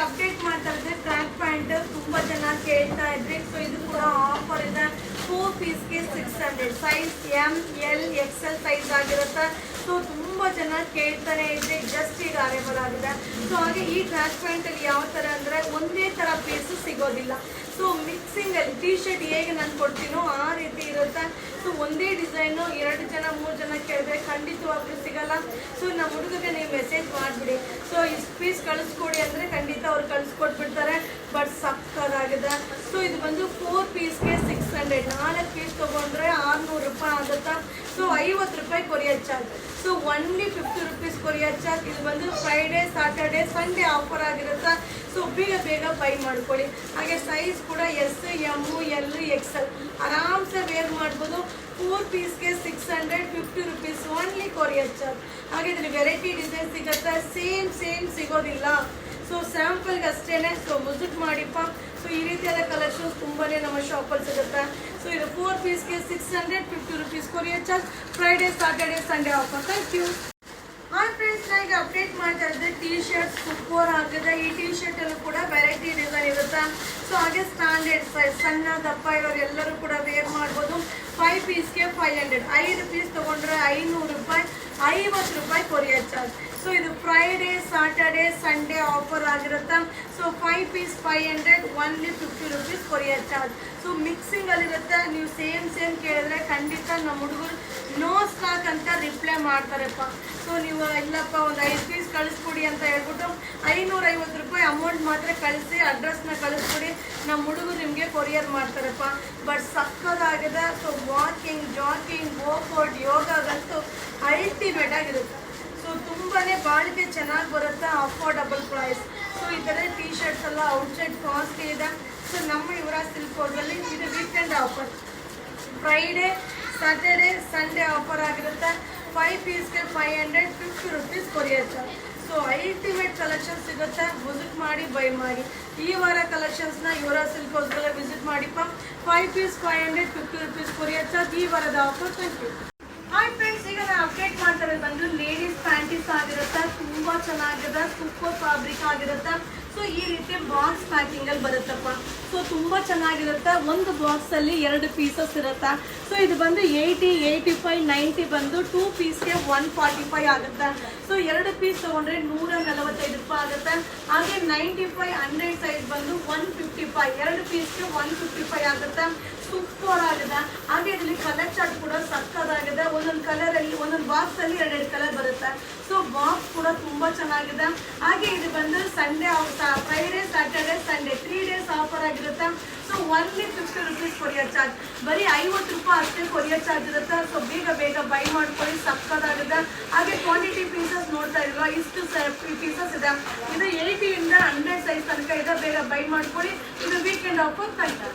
Update ಮಾಡ್ತಾ ಇದ್ದೆ track pant ತುಂಬಾ ಚೆನ್ನಾಗಿ ಕೇಳ್ತಾ ಇದ್ರಿ. ಸೊ ಇದು ಕೂಡ ಆಫರ್ ಇದೆ. 4 ಪೀಸ್ಗೆ 600, ಸೈಜ್ ML XL ಸೈಜ್ ಆಗಿರುತ್ತೆ. ಸೊ ತುಂಬಾ ಚೆನ್ನಾಗಿ ಕೇಳ್ತಾನೆ ಇದ್ರೆ ಜಸ್ಟ್ ಈಗ ಅರೇಬಲ್ ಆಗಿದೆ. ಸೊ ಹಾಗೆ ಈ ಟ್ರ್ಯಾಕ್ ಪ್ಯಾಂಟ್ ಅಲ್ಲಿ ಯಾವ ತರ ಅಂದ್ರೆ ಒಂದೇ ತರ ಪೀಸ್ ಸಿಗೋದಿಲ್ಲ. ಸೊ ಮಿಕ್ಸಿಂಗ್ ಅಲ್ಲಿ ಟಿ ಶರ್ಟ್ ಹೇಗೆ ನಾನು ಕೊಡ್ತೀನೋ ಆ ರೀತಿ ಇರುತ್ತೆ. ಸೊ ಒಂದೇ ಡಿಸೈನು 2 ಜನ 3 ಜನ ಕೇಳಿದ್ರೆ ಖಂಡಿತವಾಗ್ಲೂ ಸಿಗಲ್ಲ. ಸೊ ನಮ್ಮ ಹುಡುಗರಿಗೆ ನೀವು ಮೆಸೇಜ್ ಮಾಡಿಬಿಡಿ, ಸೊ ಇಷ್ಟು ಪೀಸ್ ಕಳಿಸ್ಕೊಡಿ ಅಂದರೆ ಖಂಡಿತ ಅವ್ರು ಕಳಿಸ್ಕೊಟ್ಬಿಡ್ತಾರೆ. ಬಟ್ ಸಕ್ಕದಾಗಿದೆ. ಸೊ ಇದು ಬಂದು 4 ಪೀಸ್ಗೆ 600, 4 ಪೀಸ್ ತೊಗೊಂಡ್ರೆ 600 ರೂಪಾಯಿ ಆಗುತ್ತಾ. ಸೊ 50 ರೂಪಾಯಿ courier charge. So only 50 rupees courier charge. ಇದು ಬಂದು ಫ್ರೈಡೇ ಸ್ಯಾಟರ್ಡೇ ಸಂಡೇ ಆಫರ್ ಆಗಿರುತ್ತೆ. ಸೊ ಬೇಗ ಬೈ ಮಾಡ್ಕೊಳ್ಳಿ. ಹಾಗೆ ಸೈಜ್ ಕೂಡ S M L XL ಆರಾಮ್ಸೆ ವೇರ್ ಮಾಡ್ಬೋದು. 4 ಪೀಸ್ಗೆ 600, 50 ರೂಪೀಸ್ ಓನ್ಲಿ ಕೊರಿಯರ್ ಚಾರ್ಜ್. ಹಾಗೆ ಇದ್ರಲ್ಲಿ ವೆರೈಟಿ ಡಿಸೈನ್ ಸಿಗುತ್ತೆ, ಸೇಮ್ ಸಿಗೋದಿಲ್ಲ. ಸೊ ಸ್ಯಾಂಪಲ್ಗೆ ಅಷ್ಟೇನೆ. So visit ಮಾಡಿಪ್ಪ. ಸೊ ಈ ರೀತಿಯಾದ ಕಲೆಕ್ಷನ್ಸ್ ತುಂಬಾನೇ ನಮ್ಮ ಶಾಪಲ್ಲಿ ಸಿಗುತ್ತೆ. ಸೊ ಇದು 4 ಪೀಸ್ಗೆ 600, 50 rupees courier charge. Friday Saturday Sunday offer. Thank you. Hi friends, ನಾನು ಈಗ ಅಪ್ಡೇಟ್ ಮಾಡ್ತಾ ಇದ್ದೆ ಟಿ ಶರ್ಟ್ ಸೂಪರ್ ಆಗಿದೆ. ಈ ಟಿ ಶರ್ಟ್ ಅಲ್ಲೂ ಕೂಡ ವೆರೈಟಿ ಡಿಸೈನ್ ಇರುತ್ತೆ. ಸೊ ಹಾಗೆ ಸ್ಟ್ಯಾಂಡರ್ಡ್ ಸೈಜ್ ಸಣ್ಣ ದಪ್ಪ ಇರೋರು ಎಲ್ಲರೂ ಕೂಡ ವೇರ್ ಮಾಡ್ಬೋದು. 5 ಪೀಸ್ಗೆ 500, 5 ಪೀಸ್ ತೊಗೊಂಡ್ರೆ 500 ರೂಪಾಯಿ, 50 ರೂಪಾಯಿ ಕೊರಿಯರ್ ಚಾರ್ಜ್. ಸೊ ಇದು ಫ್ರೈಡೇ ಸ್ಯಾಟರ್ಡೇ ಸಂಡೇ ಆಫರ್ ಆಗಿರುತ್ತೆ. So 5 piece 500, only 50 rupees courier charge. So mixing ಅಲ್ಲಿರುತ್ತೆ. ನೀವು ಸೇಮ್ ಕೇಳಿದ್ರೆ ಖಂಡಿತ ನಮ್ಮ ಹುಡುಗರು ನೋ ಸ್ಟಾಕ್ ಅಂತ ರಿಪ್ಲೈ ಮಾಡ್ತಾರಪ್ಪ. ಸೊ ನೀವು ಇಲ್ಲಪ್ಪ ಒಂದು 5 ಪೀಸ್ ಕಳಿಸ್ಕೊಡಿ ಅಂತ ಹೇಳ್ಬಿಟ್ಟು 550 ರೂಪಾಯಿ ಅಮೌಂಟ್ ಮಾತ್ರ ಕಳಿಸಿ ಅಡ್ರೆಸ್ನ ಕಳಿಸ್ಕೊಡಿ, ನಮ್ಮ ಹುಡುಗರು ನಿಮಗೆ ಕೊರಿಯರ್ ಮಾಡ್ತಾರಪ್ಪ. ಬಟ್ ಸಕ್ಕದಾಗಿದೆ. ಸೊ ವಾಕಿಂಗ್, ಜಾಕಿಂಗ್, ವರ್ಕೌಟ್, ಯೋಗಾಗಂತೂ ಅಲ್ಟಿಮೇಟ್ ಆಗಿರುತ್ತೆ. ಸೊ ತುಂಬಾ ಬಾಳಿಕೆ ಚೆನ್ನಾಗಿ ಬರುತ್ತೆ, ಅಫೋರ್ಡಬಲ್ ಪ್ರೈಸ್. ಸೊ ಈ ಥರ ಟಿ ಶರ್ಟ್ಸ್ ಎಲ್ಲ ಔಟ್ಸೈಡ್ ಕಾಸ್ಟ್ಲಿ ಇದೆ. ಸೊ ನಮ್ಮ ಯುವರಾಜ್ ಸಿಲ್ಕ್ ಹೌಸಲ್ಲಿ ಇದು weekend offer, Friday Saturday Sunday offer ಆಗಿರುತ್ತೆ. 5 ಪೀಸ್ಗೆ 500, 50 rupees courier charge. So ultimate collection ಸಿಗುತ್ತೆ. ವಿಸಿಟ್ ಮಾಡಿ, ಬೈ ಮಾಡಿ. ಈ ವಾರ ಕಲೆಕ್ಷನ್ಸ್ನ ಯುವರಾಜ್ ಸಿಲ್ಕ್ ಹೌಸ್ಗೆಲ್ಲ ವಿಸಿಟ್ ಮಾಡಿಪ್ಪ. 5 ಪೀಸ್ 500, 50 ರೂಪೀಸ್ ಕೊರಿಯರ್ ಚಾರ್ಜ್. ಈ ವಾರದ offer. Thank you. Hi friends, ಈಗ ನಾನು ಅಪ್ಡೇಟ್ ಮಾಡ್ತಾ ಇರೋದು ಬಂದು ಲೇಡೀಸ್ ಪ್ಯಾಂಟೀಸ್ ಆಗಿರುತ್ತೆ. ತುಂಬ ಚೆನ್ನಾಗಿದೆ, ಸೂಪರ್ ಫ್ಯಾಬ್ರಿಕ್ ಆಗಿರುತ್ತೆ. ಸೊ ಈ ರೀತಿ ಬಾಕ್ಸ್ ಪ್ಯಾಕಿಂಗ್ ಅಲ್ಲಿ ಬರುತ್ತಪ್ಪ. ಸೊ ತುಂಬಾ ಚೆನ್ನಾಗಿರುತ್ತೆ. ಒಂದು ಬಾಕ್ಸ್ ಅಲ್ಲಿ 2 ಪೀಸಸ್ ಇರುತ್ತೆ. ಸೊ ಇದು ಬಂದು 80, 85, 90 ಬಂದು 2 ಪೀಸ್ಗೆ 145 ಆಗುತ್ತೆ. ಸೊ 2 ಪೀಸ್ ತಗೊಂಡ್ರೆ 145 ರೂಪಾಯಿ ಆಗುತ್ತೆ. ಹಾಗೆ 95, 100 ಸೈಜ್ ಬಂದು 155, 2 ಪೀಸ್ಗೆ 155 ಆಗುತ್ತೆ. ಸೂಪರ್ ಆಗಿದೆ. ಹಾಗೆ ಇದರಲ್ಲಿ ಕಲರ್ ಚಾರ್ಟ್ ಕೂಡ ಸಕ್ಕದಾಗಿದೆ. ಒಂದೊಂದು ಕಲರ್ ಅಲ್ಲಿ ಒಂದೊಂದು ಬಾಕ್ಸ್ ಅಲ್ಲಿ 2 ಕಲರ್ ಬರುತ್ತೆ. ಸೊ ಬಾಕ್ಸ್ ಕೂಡ ತುಂಬಾ ಚೆನ್ನಾಗಿದೆ. ಹಾಗೆ ಇದು ಬಂದು Sunday, Friday Saturday Sunday 3 days offer ಆಗಿರುತ್ತೆ. So only 50 rupees courier charge. ಬರೀ 50 ರೂಪಾಯಿ ಅಷ್ಟೇ ಕೊರಿಯರ್ ಚಾರ್ಜ್ ಇರುತ್ತೆ. ಸೊ ಬೇಗ ಬೈ ಮಾಡ್ಕೊಳ್ಳಿ, ಸಕ್ಕದಾಗಿದೆ. ಹಾಗೆ ಕ್ವಾಂಟಿಟಿ ಪೀಸಸ್ ನೋಡ್ತಾ ಇಲ್ವಾ, ಇಷ್ಟು ಪೀಸಸ್ ಇದೆ. ಇದು 80 ಇಂದ 100 ಸೈಜ್ ತನಕ ಇದೆ. ಬೇಗ ಬೈ ಮಾಡ್ಕೊಳ್ಳಿ. ಇದು weekend offer. Thank you.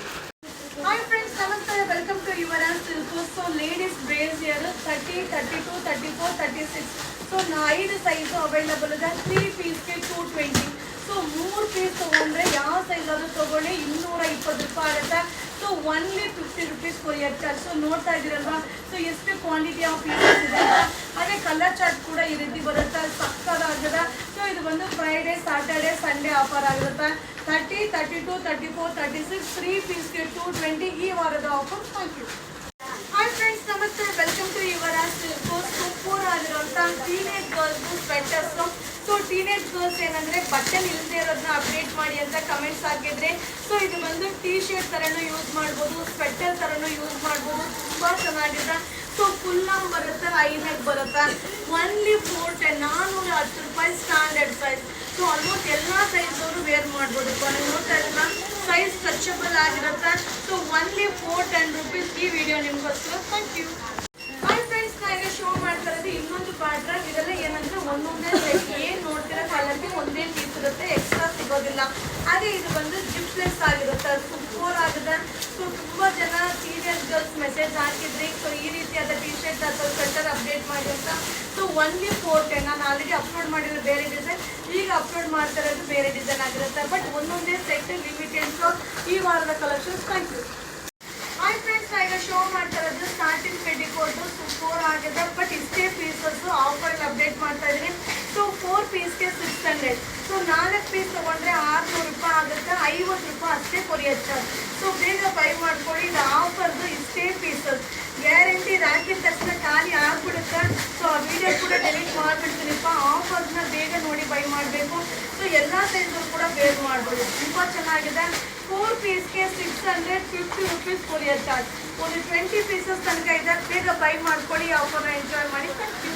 Hi friends, ನಮಸ್ಕಾರ. Welcome to Yuvaraj silk. So ladies brassiere 30, 32, 34, 36. So 5 size available ಇದೆ. 3 ಪೀಸ್ಗೆ 220. ಸೊ 3 ಪೀಸ್ ತೊಗೊಂಡ್ರೆ ಯಾವ ಸೈಜ್ ಆದರೂ ತೊಗೊಳ್ಳಿ 220 ರೂಪಾಯಿ ಆಗುತ್ತೆ. So only 50 rupees courier charge. So ನೋಡ್ತಾ ಇದ್ದೀರಲ್ವಾ, ಸೊ ಎಷ್ಟು ಕ್ವಾಂಟಿಟಿ ಆಫ್ ಪೀಸಸ್ ಇದೆ. ಹಾಗೆ ಕಲರ್ ಚಾರ್ಟ್ ಕೂಡ ಈ ರೀತಿ ಬರುತ್ತೆ, ಸಕ್ಕದಾಗಿದೆ. ಸೊ ಇದು ಬಂದು ಫ್ರೈಡೇ ಸ್ಯಾಟರ್ಡೇ ಸಂಡೇ ಆಫರ್ ಆಗಿರುತ್ತೆ. 30, 32, 34, 36, 3 ಪೀಸ್ಗೆ 220 ಈ ವಾರದ offer. Thank you. Hi friends, ನಮಸ್ತೆ. Welcome to Yuvaraj silk. Super ಆಗಿರುವಂಥ teenage girls sweaters. So teenage girls ಏನಂದರೆ ಬಟನ್ ಇಲ್ಲದೆ ಇರೋದನ್ನ ಅಪ್ಡೇಟ್ ಮಾಡಿ ಅಂತ ಕಮೆಂಟ್ಸ್ ಹಾಕಿದ್ರೆ. ಸೊ ಇದು ಬಂದು ಟೀ ಶರ್ಟ್ ಥರನೂ ಯೂಸ್ ಮಾಡ್ಬೋದು, ಸ್ವೆಟರ್ ಥರನೂ ಯೂಸ್ ಮಾಡ್ಬೋದು. ತುಂಬ ಚೆನ್ನಾಗಿದೆ. ಸೊ ಫುಲ್ ಆಮ್ ಬರುತ್ತೆ, ಐನೆಕ್ ಬರುತ್ತೆ. ಓನ್ಲಿ 410, 410 ರೂಪಾಯಿ ಸ್ಟ್ಯಾಂಡರ್ಡ್ ಸೈಜ್. ಸೊ ಆಲ್ಮೋಸ್ಟ್ ಎಲ್ಲ ಸೈಜವರು ವೇರ್ ಮಾಡ್ಬೋದು. ನೀವು ನೋಡ್ತಾ ಇದ್ದೀರಾ, ಸೈಜ್ ಸ್ಟ್ರೆಚಬಲ್ ಆಗಿರುತ್ತೆ. ಸೊ ಓನ್ಲಿ 410 ರೂಪೀಸ್ ಈ ವಿಡಿಯೋ ನಿಮಗೋಸ್ಕರ. Thank you. ಹಾಯ್ ಫ್ರೆಂಡ್ಸ್, ನಾನು ಈಗ ಶೋ ಮಾಡ್ತಾ ಇರೋದು ಇನ್ನೊಂದು ಪ್ಯಾಟ್ರನ್. ಇದೆಲ್ಲ ಏನಂದರೆ ಒಂದೊಂದೇ ಸೈಜ್ ಏನು ನೋಡ್ತೀರಾ ಕಾಲಲ್ಲಿ ಒಂದೇ ಪೀಸ್ ಇರುತ್ತೆ, ಎಕ್ಸ್ಟ್ರಾ ಸಿಗೋದಿಲ್ಲ. ಹಾಗೆ ಇದು ಬಂದು ಜಿಪ್ಲೆಸ್ ಆಗಿರುತ್ತೆ, ಸೂಪರ್ ಆಗಿದೆ. ಸೊ ತುಂಬ ಜನ ಸೀರಿಯಸ್ ಗರ್ಲ್ಸ್ ಮೆಸೇಜ್ ಹಾಕಿದ್ರಿ. ಸೊ ಈ ರೀತಿಯಾದ ಟಿ ಶರ್ಟ್ ಅಥವಾ ಸ್ವೆಟರ್ ಅಪ್ಡೇಟ್ ಮಾಡಿ ಅಂತ. So only 410. ನಾನು ಆಲ್ರೆಡಿ ಅಪ್ಲೋಡ್ ಮಾಡಿರೋ ಬೇರೆ ಡಿಸೈನ್, ಈಗ ಅಪ್ಲೋಡ್ ಮಾಡ್ತಾ ಇರೋದು ಬೇರೆ ಡಿಸೈನ್ ಆಗಿರುತ್ತೆ. ಬಟ್ ಒಂದೊಂದೇ ಸೆಟ್ ಲಿಮಿಟೆಡ್. ಸೊ ಈ ವಾರದ collections. Thank you. Hi friends, ಈಗ ಶೋ ಮಾಡ್ತಾ ಇರೋದು ಸ್ಟಾರ್ಟಿಂಗ್ ಪೆಟಿಕೋಟು. ಸೂಪರ್ ಆಗಿದೆ. ಬಟ್ ಇಷ್ಟೇ ಪೀಸಸ್ ಆಫರ್ ಅಪ್ಡೇಟ್ ಮಾಡ್ತಾ ಇದ್ದೀನಿ. ಸೊ 4 ಪೀಸ್ಗೆ 600. ಸೊ 4 ಪೀಸ್ ತೊಗೊಂಡ್ರೆ 600 ರೂಪಾಯಿ ಆಗುತ್ತೆ, 50 ರೂಪಾಯಿ ಅಷ್ಟೇ ಕೊರಿಯರ್ ಚಾರ್ಜ್. ಸೊ ಬೇಗ ಬೈ ಮಾಡ್ಕೊಳ್ಳಿ. ಇದು ಆಫರ್ದು ಇಷ್ಟೇ ಪೀಸಸ್, ಗ್ಯಾರಂಟಿ ಹಾಕಿದ ತಕ್ಷಣ ಖಾಲಿ ಆಗ್ಬಿಡುತ್ತೆ. ಸೊ ಆ ವಿಡಿಯೋ ಕೂಡ ಡೆಲೀಟ್ ಮಾಡಿಬಿಡ್ತೀನಿಪ್ಪ. ಆಫರ್ಸ್ನ ಬೇಗ ನೋಡಿ ಬೈ ಮಾಡಬೇಕು. ಸೊ ಎಲ್ಲ ಸೈಜು ಕೂಡ ಬೇಗ ಮಾಡ್ಬೋದು. ತುಂಬ ಚೆನ್ನಾಗಿದೆ. 4 ಪೀಸ್ಗೆ 650 ರುಪೀಸ್ ಕೊರಿಯರ್ ಚಾರ್ಜ್. ಒಂದು 20 ಪೀಸಸ್ ತನಕ ಇದೆ. ಬೇಗ ಬೈ ಮಾಡ್ಕೊಳ್ಳಿ, ಆಫರ್ನ ಎಂಜಾಯ್ ಮಾಡಿ. Thank you.